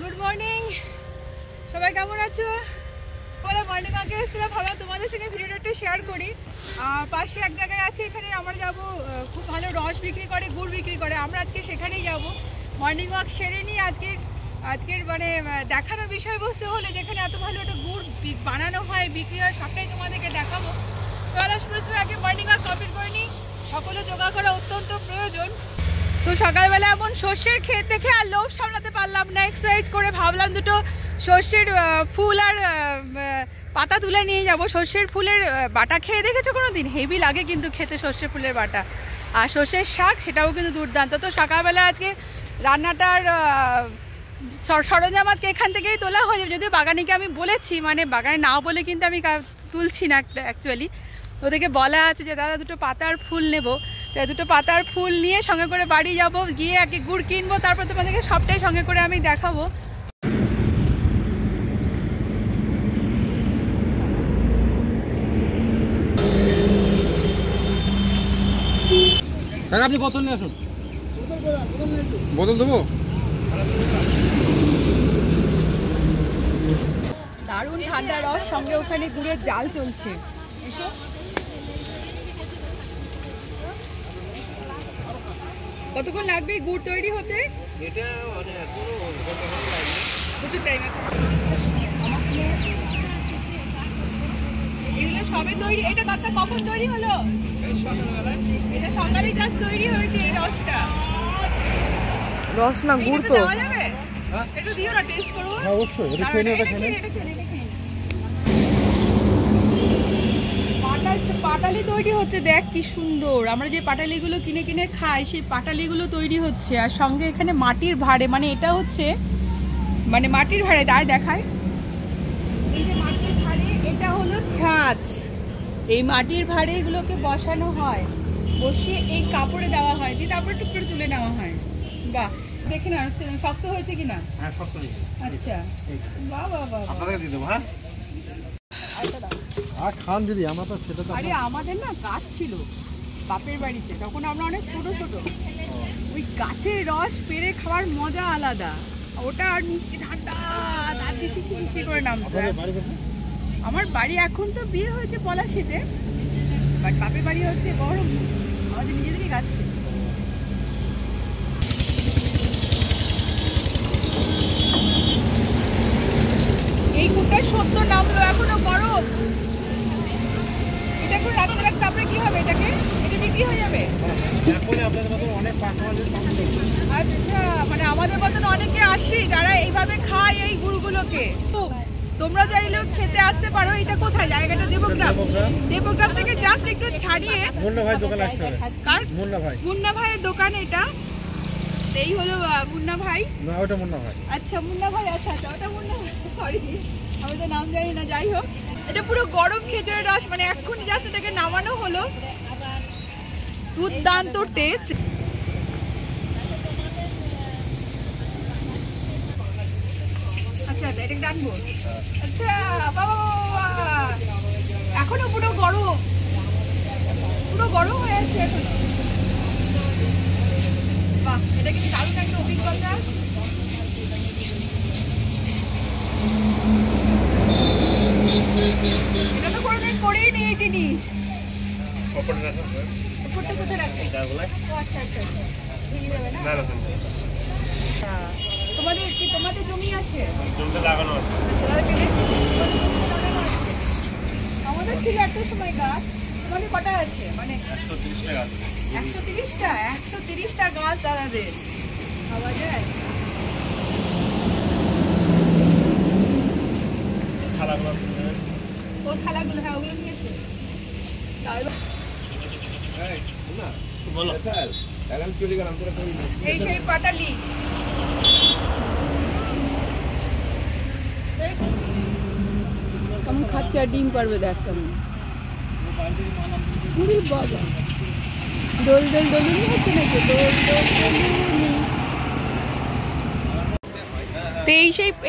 Good morning, সবাই কেমন আছো? বলে মর্নিং ওয়াকে এসেছিলাম, ভাবলাম তোমাদের সঙ্গে ভিডিওটা একটু শেয়ার করি। পাশে এক জায়গায় আছে, এখানে আমরা যাব, খুব ভালো রস বিক্রি করে, গুড় বিক্রি করে। আমরা আজকে সেখানেই যাব। মর্নিং ওয়াক সেরে নিই। আজকের মানে দেখানোর বিষয়বস্তু হলে যেখানে এত ভালো একটা গুড় বানানো হয়, বিক্রি হয়, সবটাই তোমাদেরকে দেখাবো। তো আগে মর্নিং ওয়াক কমপ্লিট করে নিই। সকলে যোগা করা অত্যন্ত প্রয়োজন। তো সকালবেলা এমন সর্ষের ক্ষেত দেখে আর লোভ সামলাতে পারলাম না, এক্সারসাইজ করে ভাবলাম দুটো সর্ষের ফুল আর পাতা তুলে নিয়ে যাব। সর্ষের ফুলের বাটা খেয়ে দেখেছো কোনো দিন? হেভি লাগে কিন্তু খেতে সর্ষের ফুলের বাটা। আর সর্ষের শাক, সেটাও কিন্তু দুর্দান্ত। তো সকালবেলা আজকে রান্নাটার সরঞ্জাম আজকে এখান থেকেই তোলা হয়ে যাবে। যদিও বাগানিকে আমি বলেছি, মানে বাগানে নাও বলে কিন্তু আমি তুলছি না অ্যাকচুয়ালি। ওদেরকে বলা আছে যে দাদা দুটো পাতার ফুল নেব। তো দুটো পাতার ফুল নিয়ে সঙ্গে করে বাড়ি যাব, গিয়ে আগে গুড় কিনবো, তারপর তোমাদেরকে সবটাই সঙ্গে করে আমি দেখাবো। আপনি বোতল নিয়ে আসুন। বোতল দেবো? দারুণ ঠান্ডা রস, সঙ্গে ওখানে গুড়ের জাল চলছে। এসো। কতক্ষণ লাগবে গুড় তৈরি হতে? এটা প্রচুর টাইম। এগুলো সবে তৈরি। এটা কখন তৈরি হলো? এটা সকালে জাস্ট তৈরি হয়েছে। এই রসটা রস না গুড় তো দেওয়া যাবে? একটু দিও না, টেস্ট করব। হ্যাঁ অবশ্যই, এটা খেয়ে নিও, এটা খেয়ে নিও। পাটালি তৈরি হচ্ছে, দেখ কি সুন্দর। আমরা যে পাটালিগুলো কিনে কিনে খাই, সেই পাটালিগুলো তৈরি হচ্ছে। আর সঙ্গে এখানে মাটির ভাঁড়ে, মানে এটা হচ্ছে মানে মাটির ভাঁড়ে দায় দেখায়। এই যে মাটির ভাঁড়ে, এটা হলো ছাঁচ। এই মাটির ভাঁড়ে এগুলোকে বসানো হয়, বসিয়ে এই কাপড়ে দেওয়া হয়, দিয়ে তারপরে টুক করে তুলে নেওয়া হয়। বাহ, দেখে না শক্ত হয়েছে কিনা? হ্যাঁ শক্ত হয়েছে। আচ্ছা, বাহ বাহ বাহ। আপনাদের দিয়ে দেবো। হ্যাঁ আর খান দিদি, আমরা তো সেটা তো। আরে আমাদের না গাছ ছিল বাপের বাড়িতে, তখন আমরা অনেক ছোট ছোট। ওই গাছের রস পেরে খাওয়ার মজা আলাদা। ওটা আর মিষ্টি ঠান্ডা, দাঁত দিয়ে শিশি শিশি করে নামছে। আমার বাড়ি এখন তো বিয়ে হয়েছে পলাশিতে, বাট বাপের বাড়ি হচ্ছে গরম। আমাদের নিজেদেরই গাছ ছিল। এই গুড়টা সদ্য নামলো, এখনো গরম। এটা এখন রাখতে রাখতে তারপরে কি হবে? এটা বিক্রি হয়ে যাবে? আচ্ছা, মানে আমাদের মতন অনেকে আসি যারা এইভাবে খায় এই গুড়গুলোকে। তোমরা চাইলেও খেতে আসতে পারো। এটা কোথায় জায়গাটা? দেবগ্রাম থেকে জাস্ট একটু ছাড়িয়ে মুন্না ভাই দোকান আসছে। মুন্না ভাইয়ের দোকান এটা। এই হলো মুন্না ভাই। না ওটা মুন্না ভাই। আচ্ছা মুন্না ভাই, আচ্ছা ওটা মুন্না ভাই, সরি আমি তো নাম জানি না। যাই হোক, এটা পুরো গরম খেজুরের রস, মানে এক্ষুনি জাস্ট এটাকে নামানো হলো। দুর্দান্ত টেস্ট। আচ্ছা এটা ডাকবো। আচ্ছা বাবা, এখনো পুরো গরম হয়ে আছে এখনো। বাহ, এটা কিন্তু দারুণ একটা অভিজ্ঞতা। এটা তো কোনোদিন করেই নেই এই জিনিস। উপরটা কোথায় রাখবে? আচ্ছা আচ্ছা, ভেঙে যাবে না? তোমাদের জমি আছে? লাগানো আছে। আমাদের ছিল একটা সময় গাছ। তোমাদের কটা আছে? মানে 130টা গাছ। 130টা গাছ দাদাদের। পাওয়া যায় ও থালাগুলো? হ্যাঁ ওগুলো নিয়েছে। এই সেই পাটালি। কেমন খাচ্ছে আর ডিম পারবে, দেখ কেমন। বাবা, দোল দোলুনি হচ্ছে নাকি? দোলুনি। তো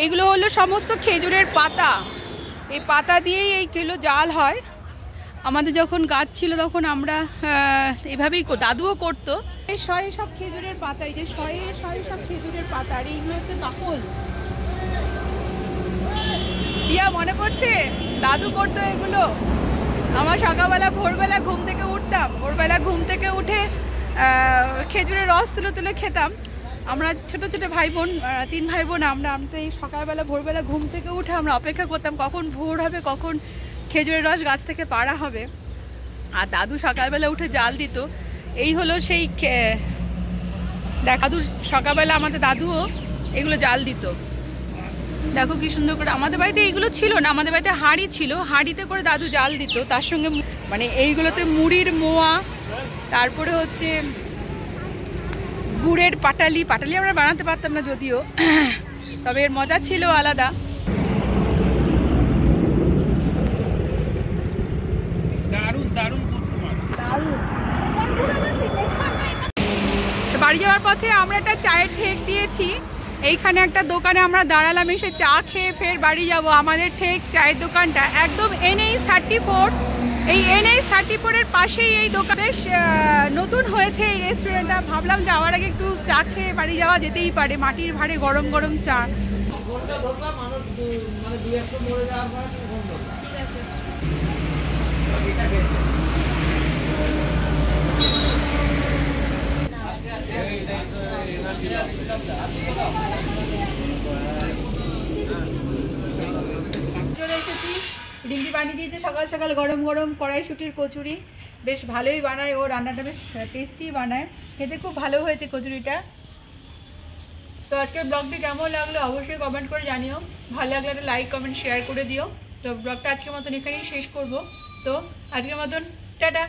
এইগুলো হলো সমস্ত খেজুরের পাতা। এই পাতা দিয়েই এইগুলো জাল হয়। আমাদের যখন গাছ ছিল তখন আমরা এভাবেই দাদুও করতো। এই শয়ে সব খেজুরের পাতা, এই যে শয়ে সব খেজুরের পাতা, আর এইগুলো হচ্ছে বাকল। পিয়া মনে পড়ছে দাদু করতো এগুলো? আমার সকালবেলা ভোরবেলা ঘুম থেকে উঠতাম, ভোরবেলা ঘুম থেকে উঠে খেজুরের রস তুলে তুলে খেতাম। আমরা ছোট ছোট ভাই বোন, 3 ভাই বোন, আমরা এই সকালবেলা ভোরবেলা ঘুম থেকে উঠে আমরা অপেক্ষা করতাম কখন ভোর হবে, কখন খেজুরের রস গাছ থেকে পাড়া হবে। আর দাদু সকালবেলা উঠে জাল দিত। এই হলো সেই দাদু সকালবেলা, আমাদের দাদুও এগুলো জাল দিত। দেখো কি সুন্দর করে। আমাদের বাড়িতে এইগুলো ছিল না, আমাদের বাড়িতে হাঁড়ি ছিল, হাঁড়িতে করে দাদু জাল দিত। তার সঙ্গে মানে এইগুলোতে মুড়ির মোয়া, তারপরে হচ্ছে গুড়ের পাটালি আমরা বানাতে পারতাম না যদিও, তবে এর মজা ছিল আলাদা। বাড়ি যাওয়ার পথে আমরা একটা চায়ের ঠেক দিয়েছি। এইখানে একটা দোকানে আমরা দাঁড়ালাম, এসে চা খেয়ে ফের বাড়ি যাব। আমাদের ঠেক চায়ের দোকানটা একদম NH 34, এই NH 34 এর পাশেই এই দোকান। বেশ নতুন হয়েছে এই রেস্টুরেন্টটা। ভাবলাম যাওয়ার আগে একটু চা খেয়ে বাড়ি যাওয়া যেতেই পারে, মাটির ভাড়ে গরম গরম চা। চলে এসেছি, ডিঙ্গি বানিয়ে দিয়েছে সকাল সকাল গরম গরম কড়াইশুটির কচুরি। বেশ ভালোই বানায় ও, রান্নাটা বেশ টেস্টি বানায়, খেতে খুব ভালো হয়েছে কচুরিটা। তো আজকের ব্লগটি কেমন লাগলো অবশ্যই কমেন্ট করে জানিও। ভালো লাগলে একটা লাইক কমেন্ট শেয়ার করে দিও। তো ব্লগটা আজকের মতন এখানেই শেষ করব। তো আজকের মতন টাটা।